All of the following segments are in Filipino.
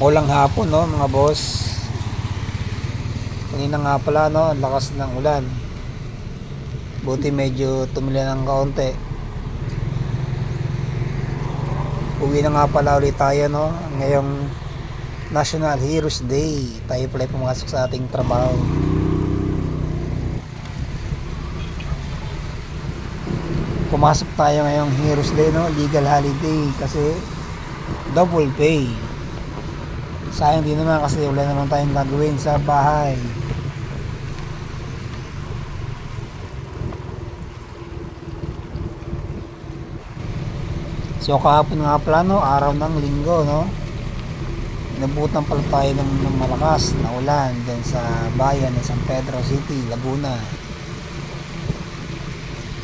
Maulang hapon, no, mga boss. Kanina nga pala, no, ang lakas ng ulan. Buti medyo tumila ng kaunti. Uwi na nga pala ulit tayo, no, ngayong National Heroes Day. Tayo pala pumasok sa ating trabaho. Pumasok tayo ngayong Heroes Day, no, legal holiday, kasi double pay. Sayang din naman kasi wala naman tayong gagawin sa bahay. So kahapon nga pala, no, araw ng linggo, no, inabutan pala tayo ng malakas na ulan dyan sa bayan ng San Pedro City, Laguna.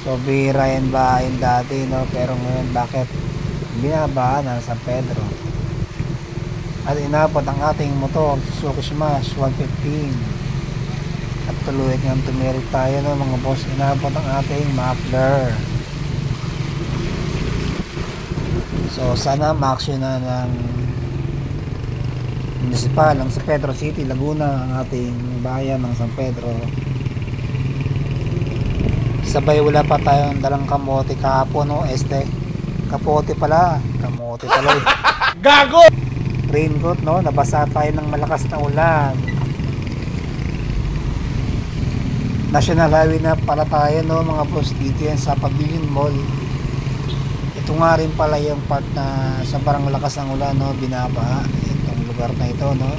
So bihira yan ba yung dati, no, pero ngayon bakit binabaan ng San Pedro? At inabot ang ating motor Suzuki Smash 115 at tuloy ng tumirik tayo, no, mga boss. Inabot ang ating muffler. So sana ma-action na ng municipal ng San Pedro City, Laguna, ang ating bayan ng San Pedro. Sabay wala pa tayong dalang kamote kahapon, no, kapote pala, kamote pala gago! Raincoat, no, nabasa tayo ng malakas na ulan. National Highway na pala tayo, no, mga boss, dito yan sa Pavilion Mall. Ito nga rin pala yung part na sa parang malakas ng ulan, no, binaba itong lugar na ito, no.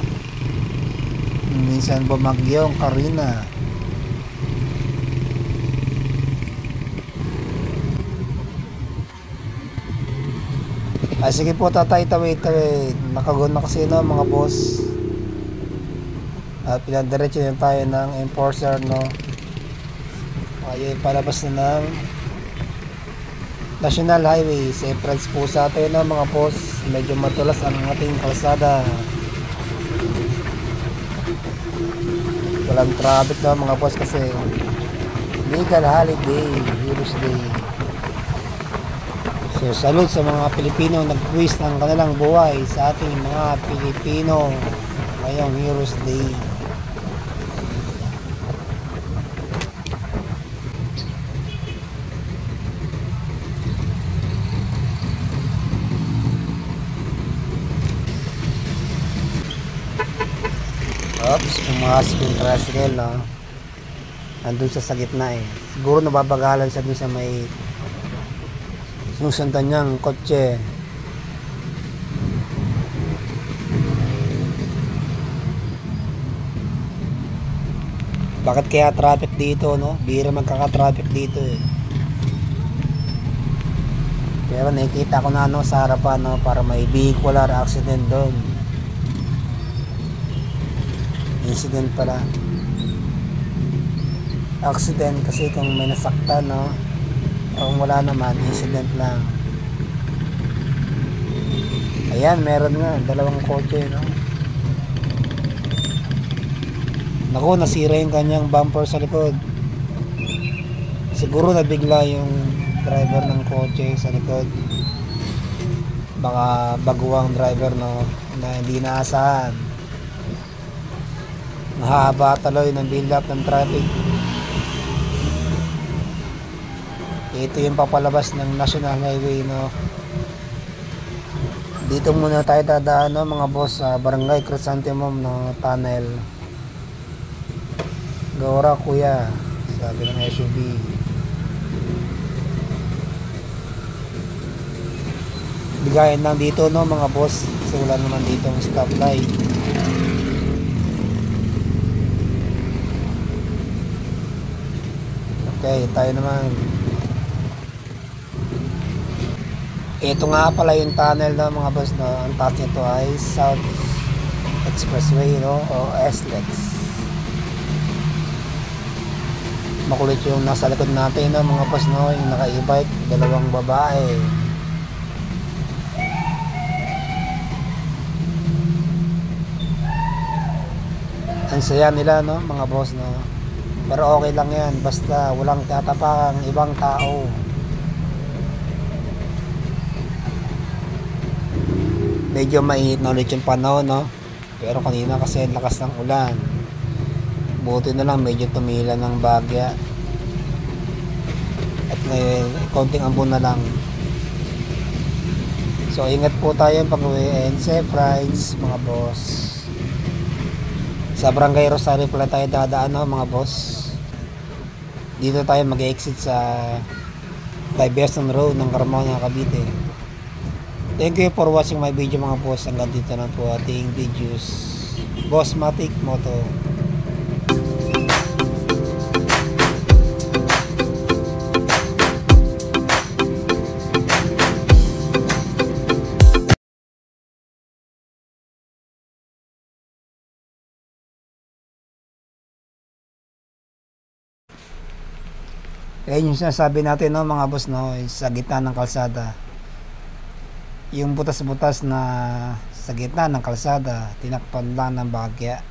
Minsan bumagyo ang Karina. Ay sige po, tatay, tawid. Nakagun na kasi, no, mga boss. At pinadiretso na tayo ng enforcer, no. Ayun, palabas na ng National Highway. Separate po sa atin, no, mga boss. Medyo matulas ang ating kalsada. Walang traffic, no, mga boss, kasi legal holiday, Heroes Day. So salute sa mga Pilipino nag-twist ng kanilang buhay sa ating mga Pilipino ngayong Heroes Day. Oops, pumasok yung tricycle, no? Nandun sa gitna eh. Siguro nababagalan siya dun sa may sinusundan niyang kotse. Bakit kaya traffic dito, no? Bihira magkaka-traffic dito eh. Pero nakikita ko na, no, sa harapan, no, para may vehicular accident doon. Incident pala. Accident kasi kung may nasaktan, no. Kung wala naman, incident lang. Ayan, meron nga, dalawang kotse, no. Naku, nasira yung kanyang bumper sa likod. Siguro nabigla yung driver ng kotse sa likod. Baka baguang driver, no, na hindi naasahan. Mahaba taloy ng build up ng traffic. Ito yung papalabas ng National Highway, no. Dito muna tayo dadaan, no, mga boss, sa Barangay Crisantemum ng tunnel. Gora kuya, sabi ng SUV. Bigayan lang dito, no, mga boss, kasi wala naman dito ang stoplight. Okay, tayo naman. Ito nga pala yung tunnel, no, mga boss, no. Ang taas nito ay South Expressway, no, o SLEX. Makulit yung nasa likod natin, no, mga boss, no, yung naka-e-bike, dalawang babae. Ang saya nila, no, mga boss, no. Pero okay lang yan, basta walang tatapakang ibang tao. medyo mainit na ulit yung panahon, no? Pero kanina kasi lakas ng ulan. Buti na lang medyo tumila ng bagya. At ngayon, konting ambon na lang. So ingat po tayo pag-uwi and safe rides mga boss. Sa Barangay Rosario pala tayo dadaan, no, mga boss. Dito tayo mag-exit sa Diversion Road ng Carmona, Cavite. Thank you for watching my video mga boss. Hanggang dito na po ating videos. Bossmatic Moto. Ayan yung sinasabi natin, no, mga boss, no, sa gitna ng kalsada. Yung butas-butas na sa gitna ng kalsada, tinakpan lang ng bagya.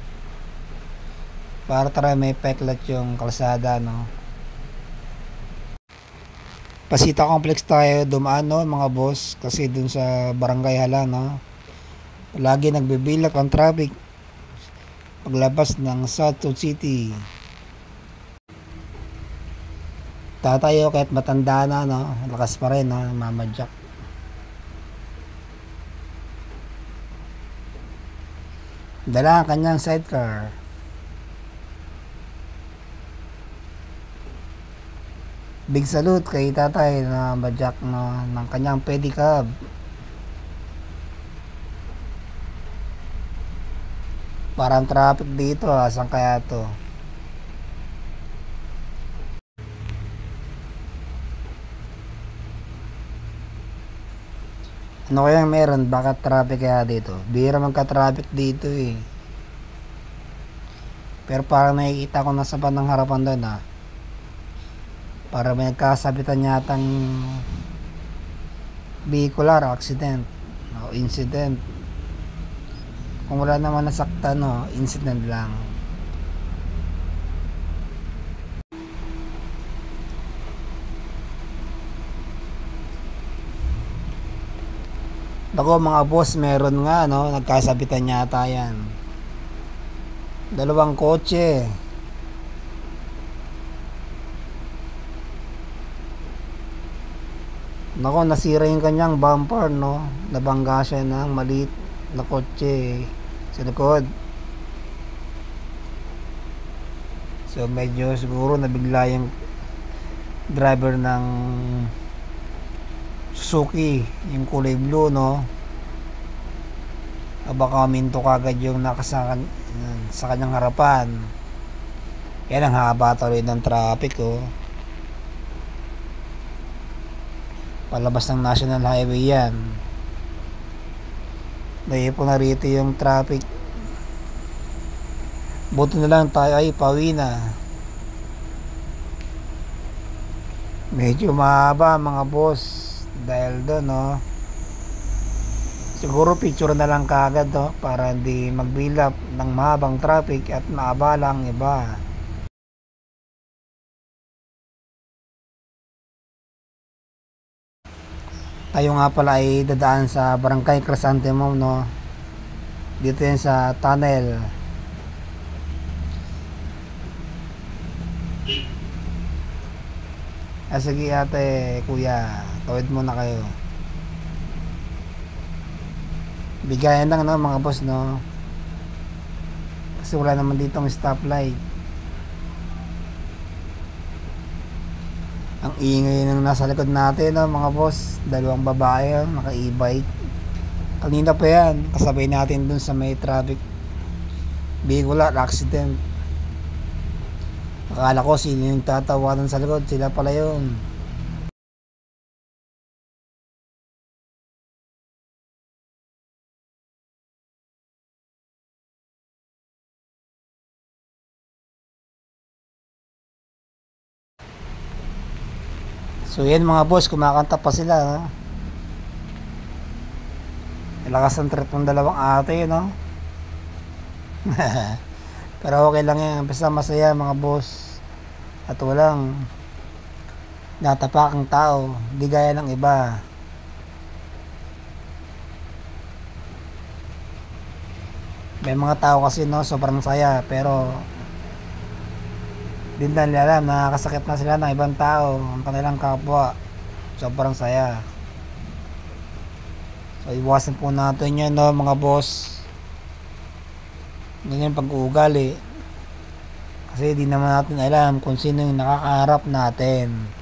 Para tara may peklat yung kalsada, no. Pasita Complex tayo dumaan, no, mga boss, kasi dun sa Barangay Hala, no. Lagi nagbibilak ang traffic paglabas ng South City. Tatayo kahit matanda na, no, lakas pa rin, no, mamadyak. Dala ang kanyang sidecar. Big salute kay tatay na madyak, no, ng kanyang pedicab. Parang traffic dito, saan kaya to? Ano kaya meron? Bakit traffic kaya dito? Bihira magka-traffic dito eh. Pero parang nakikita ko nasa bandang harapan doon, ah. Para may nagkasabitan yatang vehicular accident o incident. Kung wala naman nasaktan, no, incident lang. Ako mga boss, meron nga, no, nagkasabitan yata yan. Dalawang kotse. Nako, nasira yung kanyang bumper, no. Nabangga siya ng maliit na kotse sa likod. So medyo siguro nabigla yung driver ng Suzuki, yung kulay blue, no. Baka minto kagad yung nakasakan sa kanyang harapan. Yan ang haba tuloy ng traffic, oh. Palabas ng National Highway yan. Dahil po narito yung traffic. Buti na lang tayo ay pauwi na. Medyo mahaba mga boss. Dahil doon, no, siguro picture na lang kaagad, no, para hindi magbilap ng mahabang traffic at maabala ang iba. Tayo nga pala ay dadaan sa Barangay Crescentimo, no. Dito yan sa tunnel. Sige ate, kuya, tawid muna kayo. Bigayan lang, no, mga boss, no, kasi wala naman ditong stoplight. Ang ingay ng nasa likod natin, no, mga boss. Dalawang babae, naka e-bike. Kanina pa yan, kasabay natin dun sa may traffic vehicular accident. Akala ko sino yung tatawanan sa likod, sila pala yun. So yan mga boss, kumakanta pa sila, no? Lakas ang trip ng dalawang ate, no? Pero okay lang yan, basta masaya mga boss. At walang natapakang tao, di gaya ng iba. May mga tao kasi no, sobrang saya pero di na nila alam, nakakasakit na sila ng ibang tao, ang kanilang kapwa. Sobrang saya. So iwasan po natin yan no mga boss. Ganyan pag-uugali. Kasi di naman natin alam kung sino yung nakakaharap natin.